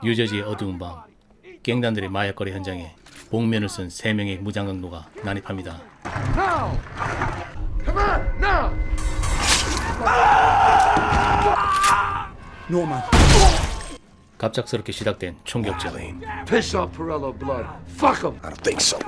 뉴저지의 어두운 밤, 갱단들의 마약거래 현장에 복면을 쓴 3명의 무장강도가 난입합니다. 갑작스럽게 시작된 총격전. Piss off Pirello blood. Fuck him. I don't think so.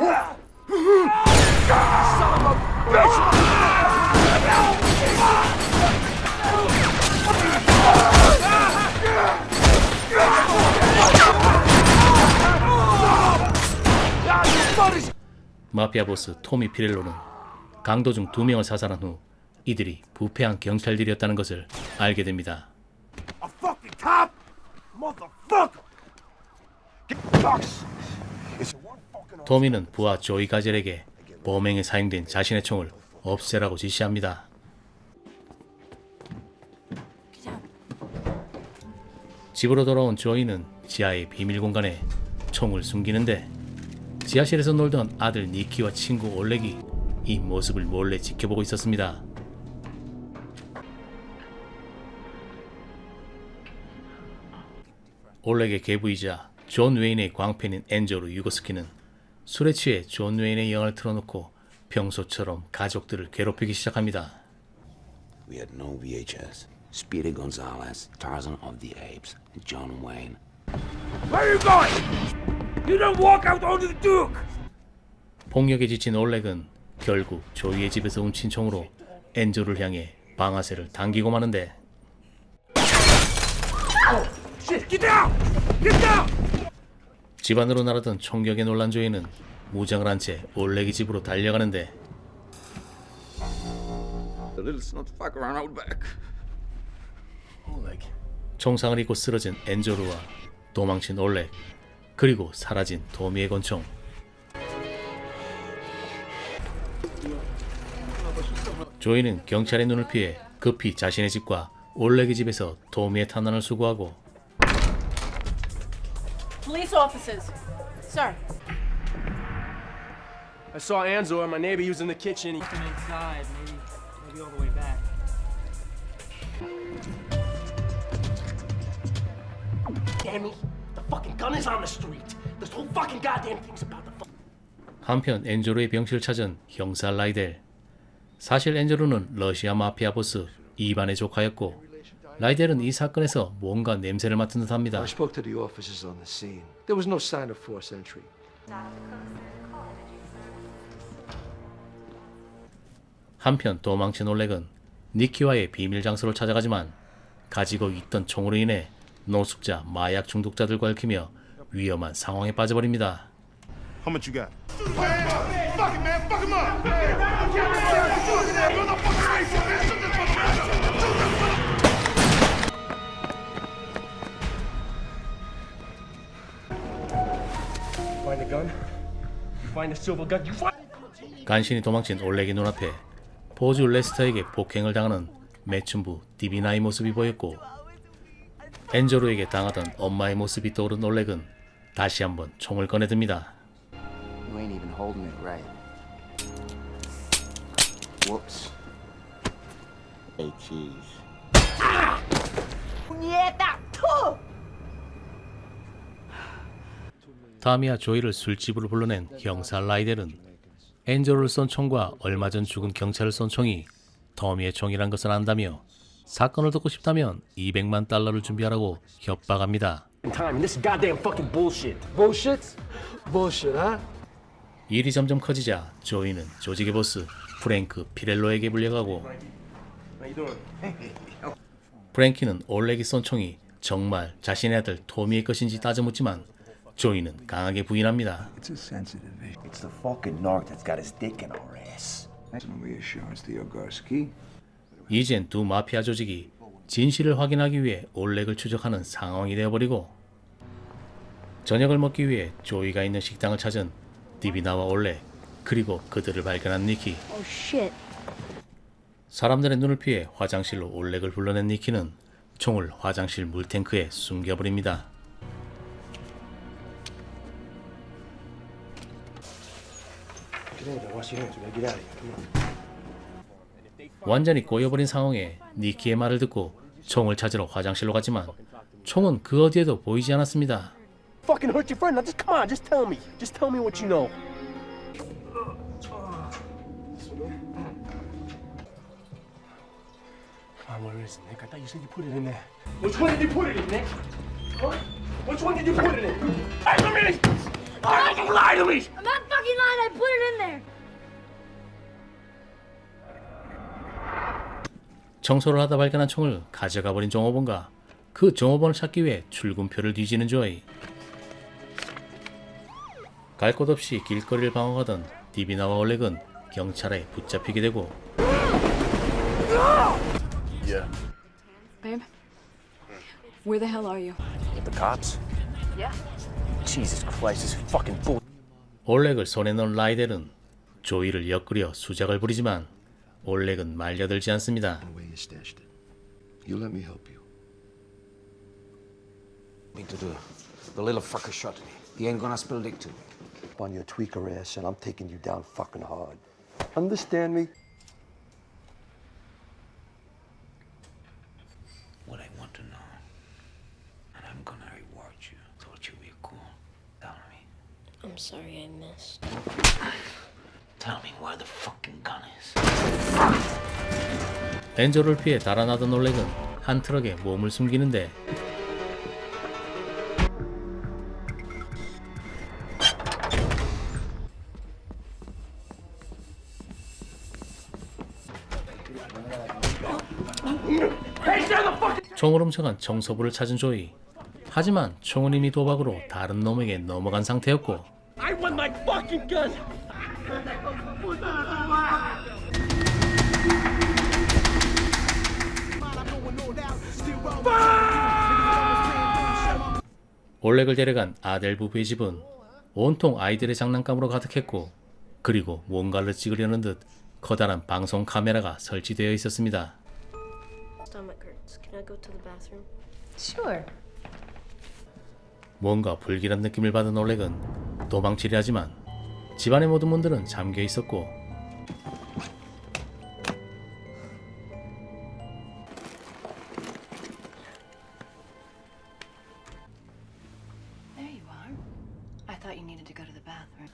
마피아 보스 토미 피렐로는 강도 중 2명을 사살한 후 이들이 부패한 경찰들이었다는 것을 알게 됩니다. A fucking cop, motherfucker. 토미는 부하 조이 가젤에게 범행에 사용된 자신의 총을 없애라고 지시합니다. 집으로 돌아온 조이는 지하의 비밀 공간에 총을 숨기는데 지하실에서 놀던 아들 니키와 친구 올렉이 이 모습을 몰래 지켜보고 있었습니다. 올렉의 계부이자 존 웨인의 광팬인 엔조르 유고스키는 술에 취해 존 웨인의 영화를 틀어놓고 평소처럼 가족들을 괴롭히기 시작합니다. We had no VHS. Speedy Gonzalez, Tarzan of the Apes, and John Wayne. Where are you going? You don't walk out onto the Duke. 폭력에 지친 올렉은 결국 조이의 집에서 훔친 총으로 엔조를 향해 방아쇠를 당기고 마는데 Get down! Get down! 집안으로 날아든 총격에 놀란 조이는 무장을 한 채 올렉의 집으로 달려가는데 The little snot fucker ran out back. 총상을 입고 쓰러진 엔조르와 도망친 올렉, 그리고 사라진 도미의 권총. 조이는 경찰의 눈을 피해 급히 자신의 집과 올렉의 집에서 도미의 탄환을 수거하고 Police officers. Sir. I saw Anzo and my neighbor. He was in the kitchen. Inside, maybe all the way back. Damn me. The fucking gun is on the street. This whole fucking goddamn thing's about to fuck. 한편 엔조르의 병실을 찾은 형사 라이델. 사실 엔조르는 러시아 마피아 보스 이반의 조카였고 라이델은 이 사건에서 뭔가 냄새를 맡은 듯합니다. I spoke to the officers on the scene. There was no sign of forced entry. 한편 도망친 올렉은 니키와의 비밀 장소를 찾아가지만 가지고 있던 총으로 인해 노숙자, 마약 중독자들과 얽히며 위험한 상황에 빠져버립니다. How much you got? Fuck it, man. Fuck him up. Find the gun. You find the silver gun. You find. 간신히 도망친 올렉의 눈앞에 보주 레스터에게 폭행을 당하는 매춘부 디비나의 모습이 보였고 엔조르에게 당하던 엄마의 모습이 떠오른 올렉은 다시 한번 총을 꺼내듭니다. You ain't even holding it right. Whoops. Hey, cheese. 타미와 조이를 술집으로 불러낸 형사 라이델은 엔조르를 쏜 총과 얼마 전 죽은 경찰을 쏜 총이 더미의 총이란 것을 안다며 사건을 돕고 싶다면 $200만 준비하라고 협박합니다. Time. This is goddamn fucking bullshit. Bullshit? Bullshit, huh? 일이 점점 커지자 조이는 조직의 보스 프랭크 피렐로에게 불려가고 How you doing? 프랭키는 올렉이 쏜 총이 정말 자신의 아들 토미의 것인지 따져묻지만 조이는 강하게 부인합니다. It's a sensitive issue. It's the fucking narc that's got his dick in our ass. Some reassurance to Yogarski. 이젠 두 마피아 조직이 진실을 확인하기 위해 올렉을 추적하는 상황이 되어버리고 저녁을 먹기 위해 조이가 있는 식당을 찾은 디비나와 올렉, 그리고 그들을 발견한 니키. Oh shit. 사람들의 눈을 피해 화장실로 올렉을 불러낸 니키는 총을 화장실 물탱크에 숨겨버립니다. Get in there. Wash your hands. We gotta get out of here. Come on. 완전히 꼬여버린 상황에 니키의 말을 듣고 총을 찾으러 화장실로 갔지만 총은 그 어디에도 보이지 않았습니다. Fucking hurt your friend. Now just come on, just tell me. Just tell me what you know. Come on, where is it, Nick? I thought you said you put it in there. Which one did you put it in, Nick? Huh? Which one did you put it in? Lie to me! Don't lie to me! I'm not fucking lying. I put it in there. 청소를 하다 발견한 총을 가져가 버린 종업원과 그 종업원을 찾기 위해 출근표를 뒤지는 조이. 갈 곳 없이 길거리를 방황하던 디비나와 올렉은 경찰에 붙잡히게 되고 Babe, where the hell are you? The cops? Yeah. Jesus Christ, this fucking bull. 올렉을 손에 넣은 라이델은 조이를 엿그려 수작을 부리지만 올렉은 말려들지 않습니다. Where you stashed it. You let me help you. Me to do. The little fucker shot me. He ain't gonna spill dick to me. On your tweaker ass, and I'm taking you down fucking hard. Understand me? What I want to know, and I'm gonna reward you. Thought you'd be cool. Tell me. I'm sorry I missed. Tell me where the fucking gun is. 엔저를 피해 달아나던 올렉은 한 트럭에 몸을 숨기는데 총을 훔쳐간 청소부를 찾은 조이. 하지만 총은 이미 도박으로 다른 놈에게 넘어간 상태였고 I want my fucking gun! 올렉을 데려간 아델 부부의 집은 온통 아이들의 장난감으로 가득했고 그리고 뭔가를 찍으려는 듯 커다란 방송 카메라가 설치되어 있었습니다. Stomach hurts. Can I go to the bathroom? Sure. 뭔가 불길한 느낌을 받은 올렉은 도망치려 하지만 집안의 모든 문들은 잠겨 있었고 There you are. I thought you needed to go to the bathroom.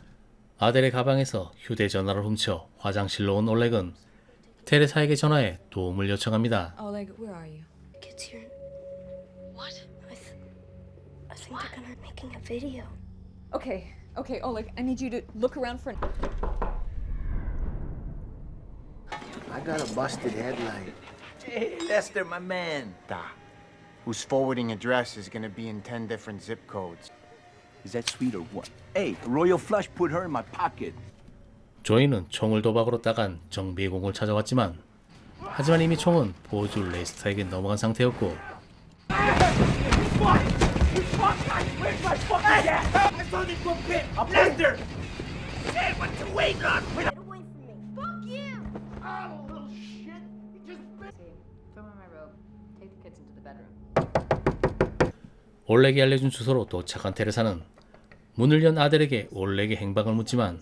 아델의 가방에서 휴대전화를 훔쳐 화장실로 온 올렉은 테레사에게 전화해 도움을 요청합니다. Oleg, where are you? Kids here. What? I think they're gonna making a video. Okay, Oleg, I need you to look around for I got a busted headlight. Hey, Lester, my man. Whose forwarding address is gonna be in 10 different zip codes. Is that sweet or what? Hey, Royal Flush put her in my pocket. 조이는 총을 도박으로 따간 정비공을 찾아왔지만 하지만 이미 총은 보조 레스터에게 넘어간 상태였고 Lester! Get away from me. Fuck you. Oh, little shit! You just Throw on my robe. Take the kids into the bedroom. 올렉이 알려준 주소로 도착한 테레사는 문을 연 아델에게 올렉의 행방을 묻지만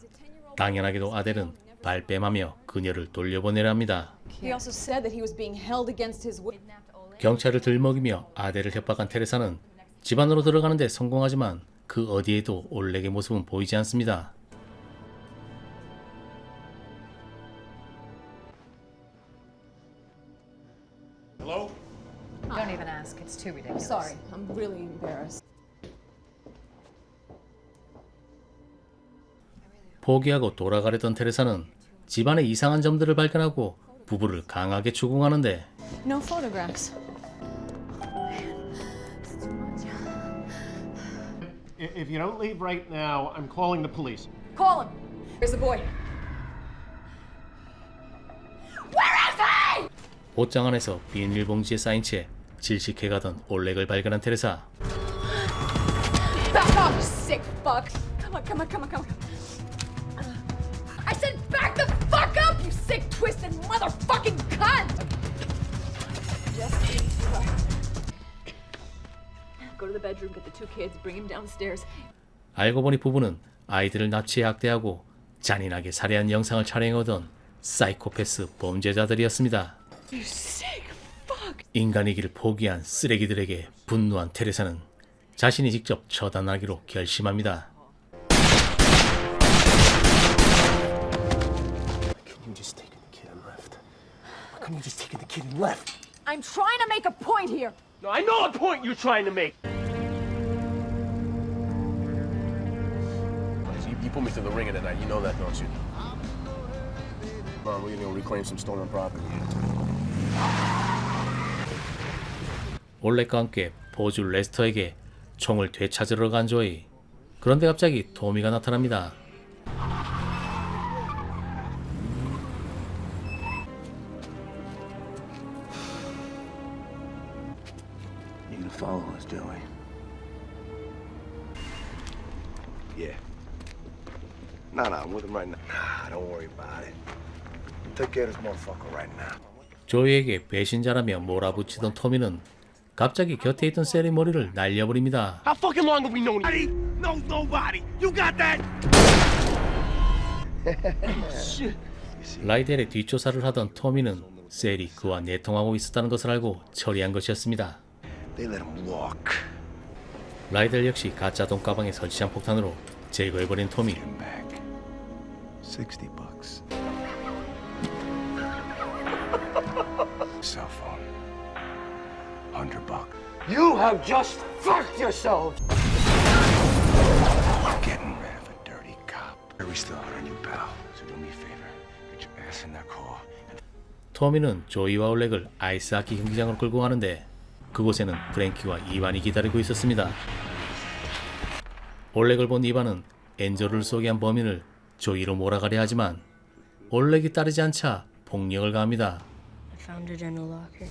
당연하게도 아델은 발뺌하며 그녀를 돌려보내려 합니다. He also said that he was being held against his will. 경찰을 들먹이며 아델을 협박한 테레사는 집 안으로 들어가는 데 성공하지만 그 어디에도 올렉의 모습은 보이지 않습니다. Hello? Don't even ask. It's too ridiculous. Sorry, I'm really embarrassed. 포기하고 돌아가려던 테레사는 집안의 이상한 점들을 발견하고 부부를 강하게 추궁하는데 No photographs. If you don't leave right now, I'm calling the police. Call him. Where's the boy? 옷장 안에서 비닐봉지에 쌓인 채 질식해가던 올렉을 발견한 테레사. Back off, you sick fuck! Come on. I said back the fuck up, you sick, twisted motherfucking cunt! Just go to the bedroom, get the two kids, bring him downstairs. 알고 보니 부부는 아이들을 납치해 학대하고 잔인하게 살해한 영상을 촬영해오던 사이코패스 범죄자들이었습니다. 인간이기를 포기한 쓰레기들에게 분노한 테레사는 자신이 직접 처단하기로 결심합니다. Can you just take the kid and left? How come you just taking the kid and left? I'm trying to make a point here. No, I know the point you're trying to make. You put me through the ringer tonight. You know that, don't you? Mom, we're gonna reclaim some stolen property. 올렉과 함께 보주 레스터에게 총을 되찾으러 간 조이. 그런데 갑자기 토미가 나타납니다. You gonna follow us, Joey? Yeah. Nah, I'm with him right now. Nah, don't worry about it. Take care of this motherfucker right now. 조이에게 배신자라며 몰아붙이던 토미는 갑자기 곁에 있던 셀의 머리를 날려버립니다. How fucking long have we known you? No, nobody. You got that? 라이델의 뒷조사를 하던 토미는 셀이 그와 내통하고 있었다는 것을 알고 처리한 것이었습니다. They let him walk. 라이델 역시 가짜 돈 가방에 설치한 폭탄으로 제거해버린 토미. Back. $60. Cell phone. $100. You have just fucked yourself! Getting rid of a dirty cop. We still on you, pal. So do me a favor. Get your ass in that car. 토미는 조이와 올렉을 아이스하키 경기장으로 끌고 가는데 그곳에는 프랭키와 이반이 기다리고 있었습니다. 올렉을 본 이반은 엔젤을 쏘게 한 범인을 조이로 몰아가려 하지만 올렉이 따르지 않자 폭력을 가합니다. I found it in a locker.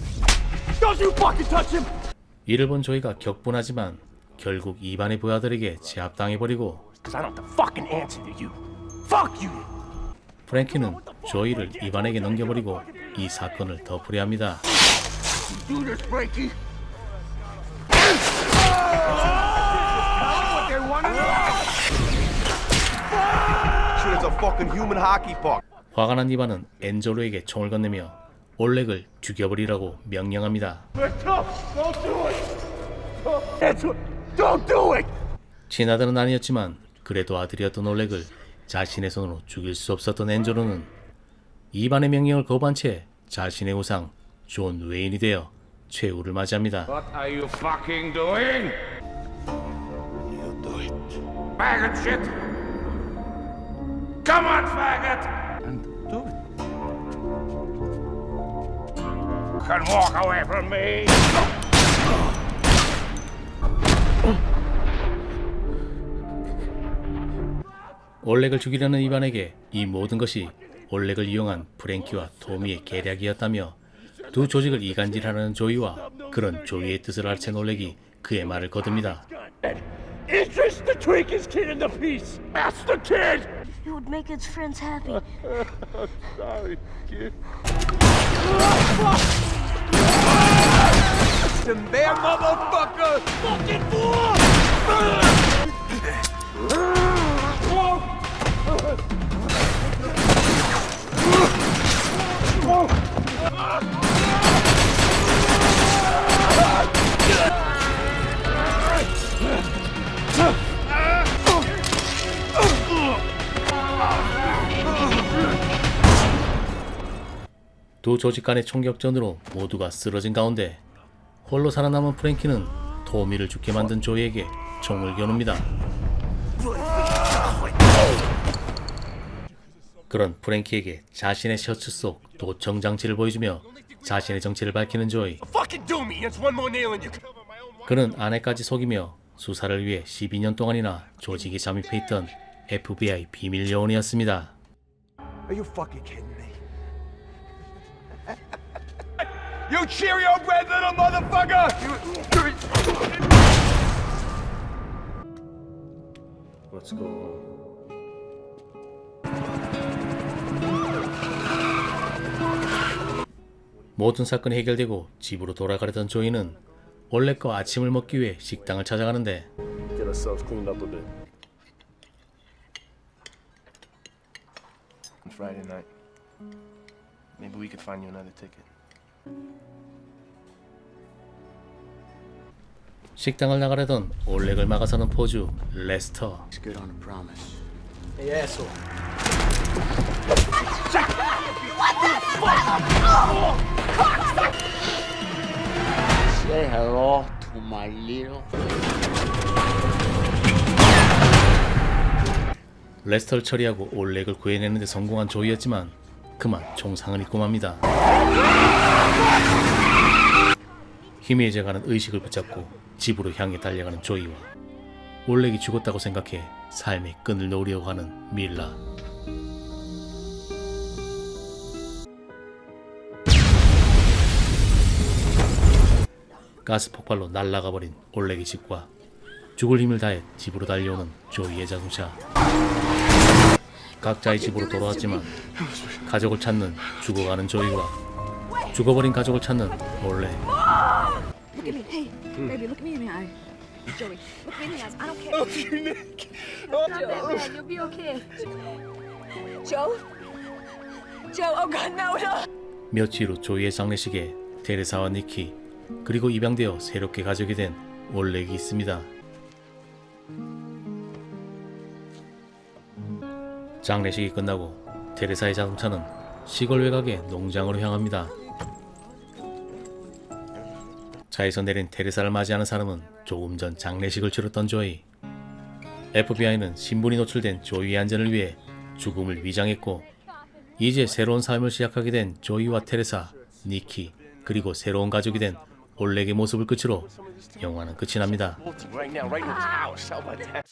Don't you fucking touch him! 이를 본 조이가 격분하지만 결국 이반의 부하들에게 제압당해버리고 Because I don't have to fucking answer to you. Fuck you! 프랭키는 조이를 이반에게 넘겨버리고 이 사건을 덮으려 합니다. Do this, Frankie. Shit, it's a fucking human hockey puck. 화가 난 이반은 엔조로에게 총을 건네며 올렉을 죽여버리라고 명령합니다. Don't do it! Don't do it! 친아들은 아니었지만 그래도 아들이었던 올렉을 자신의 손으로 죽일 수 없었던 엔조로는 이반의 명령을 거부한 채 자신의 우상 존 웨인이 되어 최후를 맞이합니다. What are you fucking doing? You do it. Faggot shit! Come on, faggot! And do it. Can walk away from me! 올렉을 죽이려는 이반에게 이 모든 것이 올렉을 이용한 프랭키와 토미의 계략이었다며 두 조직을 이간질하는 조이와 그런 조이의 뜻을 알챈 올렉이 그의 말을 거듭니다. Is this the tweak his kid into piece? That's the kid! It would make its friends happy. Sorry, kid. Them bad motherfucker! Fucking fool! 두 조직 간의 총격전으로 모두가 쓰러진 가운데 홀로 살아남은 프랭키는 토미를 죽게 만든 조이에게 총을 겨눕니다. 그런 프랭키에게 자신의 셔츠 속 도청 장치를 보여주며 자신의 정체를 밝히는 조이. Fucking do me! It's one more nail in you. 그는 아내까지 속이며 수사를 위해 12년 동안이나 조직에 잠입해 있던 FBI 비밀 요원이었습니다. Are you fucking kidding me? You Cheerio bread little motherfucker! Let's go. 모든 사건이 해결되고 집으로 돌아가려던 조이는 올렉과 아침을 먹기 위해 식당을 찾아가는데 Get ourselves cleaned up a bit. It's Friday night. Maybe we could find you another ticket. 식당을 나가려던 올렉을 막아서는 포주 레스터. It's good on a promise. Hey, asshole. Say hello to my little. 레스터를 처리하고 올렉을 구해내는 데 성공한 조이였지만 그만 총상을 입고 맙니다. 희미해져가는 의식을 붙잡고 집으로 향해 달려가는 조이와 올렉이 죽었다고 생각해 삶의 끈을 놓으려고 하는 밀라. 가스 폭발로 날아가 버린 올렉의 집과 죽을 힘을 다해 집으로 달려오는 조이의 자동차. 각자의 집으로 돌아왔지만 가족을 찾는 죽어가는 조이와 죽어버린 가족을 찾는 올렉. Look at me. Hey, baby, look me in the eye. Joey, look me in the eyes. I don't care. Oh, Nick. Not that bad. You'll be okay. Joe? Joe, oh God, no, no. 며칠 후 조이의 장례식에 테레사와 니키 그리고 입양되어 새롭게 가족이 된 올렉이 있습니다. 장례식이 끝나고 테레사의 자동차는 시골 외곽의 농장으로 향합니다. 차에서 내린 테레사를 맞이하는 사람은 조금 전 장례식을 치렀던 조이. FBI는 신분이 노출된 조이의 안전을 위해 죽음을 위장했고 이제 새로운 삶을 시작하게 된 조이와 테레사, 니키 그리고 새로운 가족이 된 올렉의 모습을 끝으로 영화는 끝이 납니다. Right now, right in the house. How about that?